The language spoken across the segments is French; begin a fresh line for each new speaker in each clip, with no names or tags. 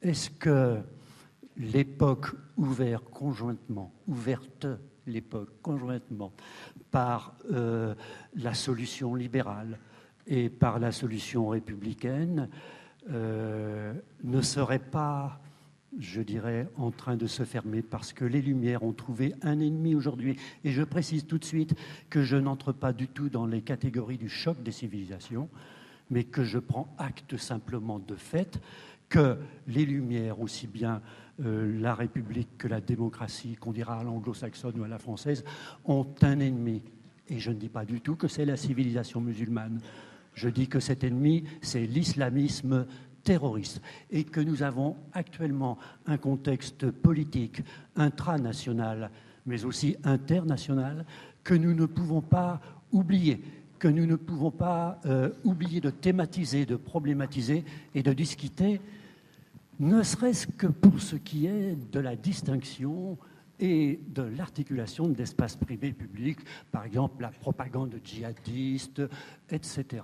est-ce que l'époque ouverte l'époque conjointement par la solution libérale et par la solution républicaine ne serait pas, je dirais, en train de se fermer parce que les Lumières ont trouvé un ennemi aujourd'hui. Et je précise tout de suite que je n'entre pas du tout dans les catégories du choc des civilisations, mais que je prends acte simplement de fait que les Lumières, aussi bien la République que la démocratie, qu'on dira à l'anglo-saxonne ou à la française, ont un ennemi. Et je ne dis pas du tout que c'est la civilisation musulmane. Je dis que cet ennemi, c'est l'islamisme terroriste et que nous avons actuellement un contexte politique intranational, mais aussi international, que nous ne pouvons pas oublier, que nous ne pouvons pas oublier de thématiser, de problématiser et de discuter, ne serait-ce que pour ce qui est de la distinction et de l'articulation de l'espace privé-public, par exemple la propagande djihadiste, etc.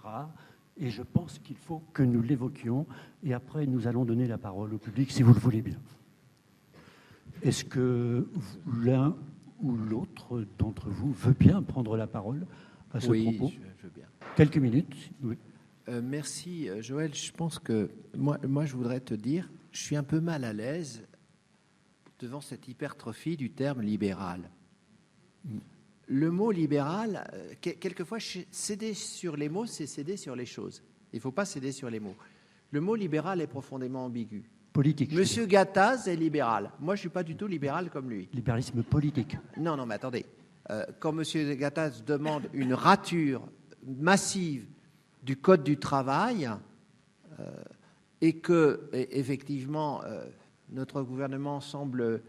Et je pense qu'il faut que nous l'évoquions, et après nous allons donner la parole au public, si vous le voulez bien. Est-ce que l'un ou l'autre d'entre vous veut bien prendre la parole à ce propos?
Oui, je veux bien.
Quelques minutes, oui.
Merci, Joël. Je pense que moi, je voudrais te dire, je suis un peu mal à l'aise devant cette hypertrophie du terme libéral. Le mot libéral, quelquefois, céder sur les mots, c'est céder sur les choses. Il ne faut pas céder sur les mots. Le mot libéral est profondément ambigu.
Politique.
Monsieur Gattaz est libéral. Moi, je ne suis pas du tout libéral comme lui.
Libéralisme politique.
Non, mais attendez. Quand monsieur Gattaz demande une rature massive du Code du travail et que, effectivement, notre gouvernement semble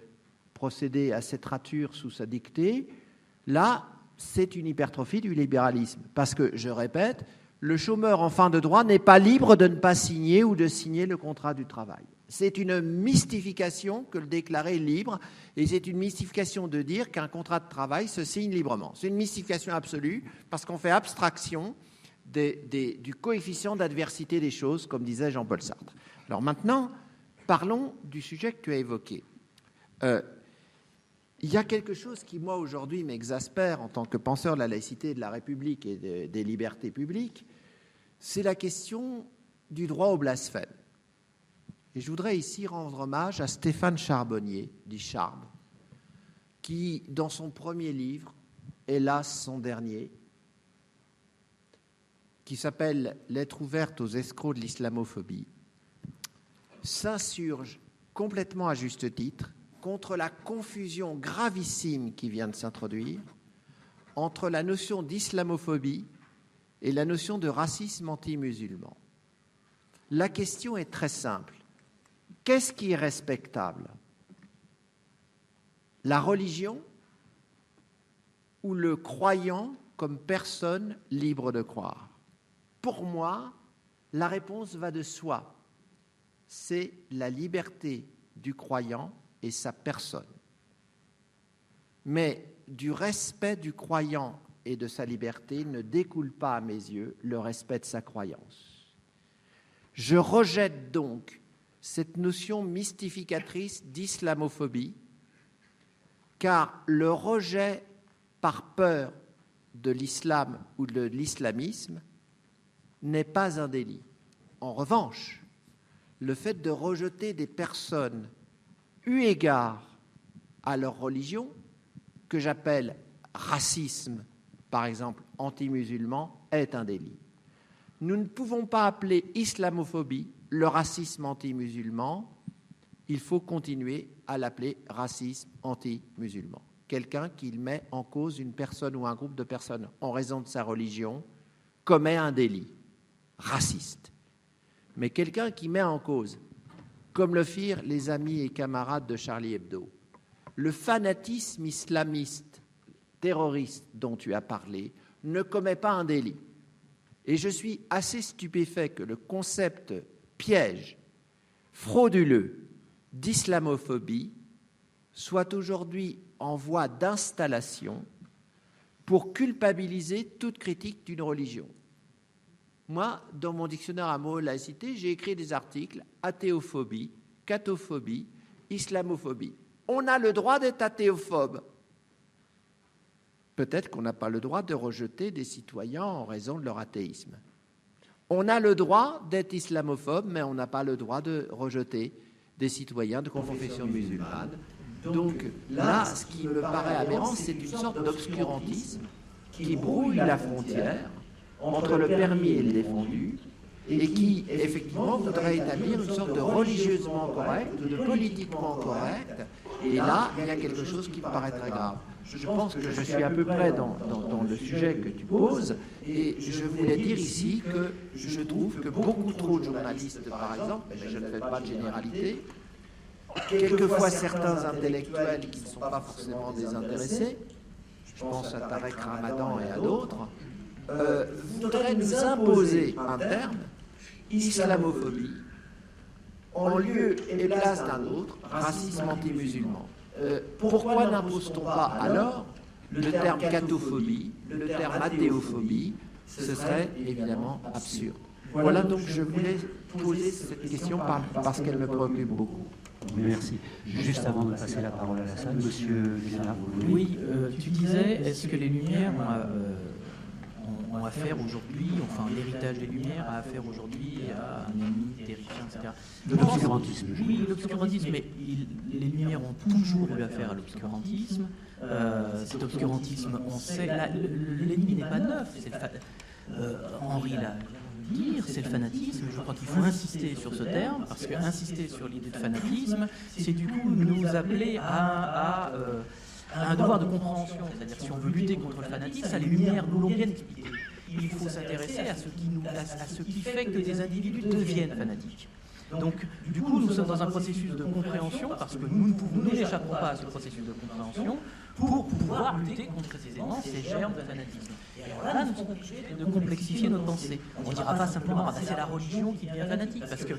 procéder à cette rature sous sa dictée, là, c'est une hypertrophie du libéralisme. Parce que, je répète, le chômeur en fin de droit n'est pas libre de ne pas signer ou de signer le contrat du travail. C'est une mystification que le déclarer libre, et c'est une mystification de dire qu'un contrat de travail se signe librement. C'est une mystification absolue parce qu'on fait abstraction du coefficient d'adversité des choses, comme disait Jean-Paul Sartre. Alors maintenant, parlons du sujet que tu as évoqué. Il y a quelque chose qui, moi, aujourd'hui, m'exaspère en tant que penseur de la laïcité, de la République et des libertés publiques, c'est la question du droit au blasphème. Et je voudrais ici rendre hommage à Stéphane Charbonnier, dit Charb, qui, dans son premier livre, hélas son dernier, qui s'appelle « Lettre ouverte aux escrocs de l'islamophobie », s'insurge complètement à juste titre contre la confusion gravissime qui vient de s'introduire entre la notion d'islamophobie et la notion de racisme anti-musulman. La question est très simple. Qu'est-ce qui est respectable? La religion ou le croyant comme personne libre de croire? Pour moi, la réponse va de soi. C'est la liberté du croyant et sa personne. Mais du respect du croyant et de sa liberté ne découle pas, à mes yeux, le respect de sa croyance. Je rejette donc cette notion mystificatrice d'islamophobie, car le rejet par peur de l'islam ou de l'islamisme n'est pas un délit. En revanche, le fait de rejeter des personnes eu égard à leur religion, que j'appelle racisme, par exemple anti-musulman, est un délit. Nous ne pouvons pas appeler islamophobie le racisme anti-musulman, il faut continuer à l'appeler racisme anti-musulman. Quelqu'un qui met en cause une personne ou un groupe de personnes en raison de sa religion commet un délit raciste. Mais quelqu'un qui met en cause, comme le firent les amis et camarades de Charlie Hebdo, le fanatisme islamiste terroriste dont tu as parlé ne commet pas un délit. Et je suis assez stupéfait que le concept piège, frauduleux d'islamophobie soit aujourd'hui en voie d'installation pour culpabiliser toute critique d'une religion. Moi, dans mon dictionnaire à mots laïcité, j'ai écrit des articles « athéophobie », cathophobie, islamophobie. On a le droit d'être athéophobe. Peut-être qu'on n'a pas le droit de rejeter des citoyens en raison de leur athéisme. On a le droit d'être islamophobe, mais on n'a pas le droit de rejeter des citoyens de confession musulmane. Donc là, ce qui me paraît aberrant, c'est une sorte d'obscurantisme qui brouille la frontière entre le permis et le défendu, et qui, effectivement, voudrait établir une sorte de religieusement correct, de politiquement correct, et là, il y a quelque chose qui paraît très grave. Je pense que je suis à peu près dans le sujet que tu poses, et je voulais dire ici que je trouve que beaucoup trop de journalistes, par exemple, mais je ne fais pas de généralité, quelquefois certains intellectuels qui ne sont pas forcément désintéressés, je pense à Tarek Ramadan et à d'autres, voudraient nous imposer un terme, islamophobie, en lieu et place d'un autre, racisme anti-musulman. Pourquoi n'impose-t-on pas alors le terme cathophobie, le terme athéophobie? Ce serait évidemment absurde. Voilà, donc je voulais poser cette question parce qu'elle me préoccupe beaucoup.
Merci. Juste avant de passer la parole à la salle, Monsieur Léonard, vous voulez...
Oui, tu disais, est-ce que les Lumières ont affaire aujourd'hui, enfin l'héritage des Lumières a affaire aujourd'hui à un ennemi terrifiant, etc.
L'obscurantisme.
Oui, l'obscurantisme, mais les Lumières ont toujours eu affaire à l'obscurantisme. Cet obscurantisme, on sait, l'ennemi n'est pas neuf. Henri l'a dit, c'est le fanatisme. Je crois qu'il faut insister sur ce terme, parce que insister sur l'idée de fanatisme, c'est du coup nous appeler à un devoir de compréhension. C'est-à-dire si on veut lutter contre le fanatisme, ça les Lumières nous l'ont bien expliqué. Il faut s'intéresser à ce qui fait que des individus deviennent fanatiques. Donc, du coup, nous sommes dans un processus de compréhension, parce que nous n'échapperons pas à ce processus de compréhension, pour pouvoir lutter contre précisément ces germes de fanatisme. Et alors là, nous sommes obligés de complexifier notre pensée. On ne dira pas simplement « c'est la religion qui devient fanatique », parce que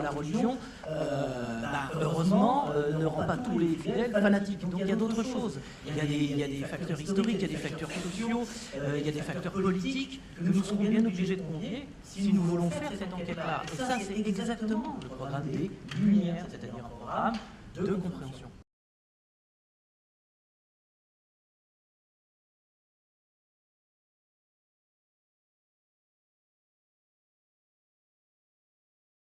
la religion, heureusement, ne rend pas tous les fidèles fanatiques. Donc il y a d'autres choses. Il y a des facteurs historiques, il y a des facteurs sociaux, il y a des facteurs politiques que nous serons bien obligés de convier si nous voulons faire cette enquête-là. Et ça, c'est exactement le programme des Lumières, c'est-à-dire un programme de compréhension.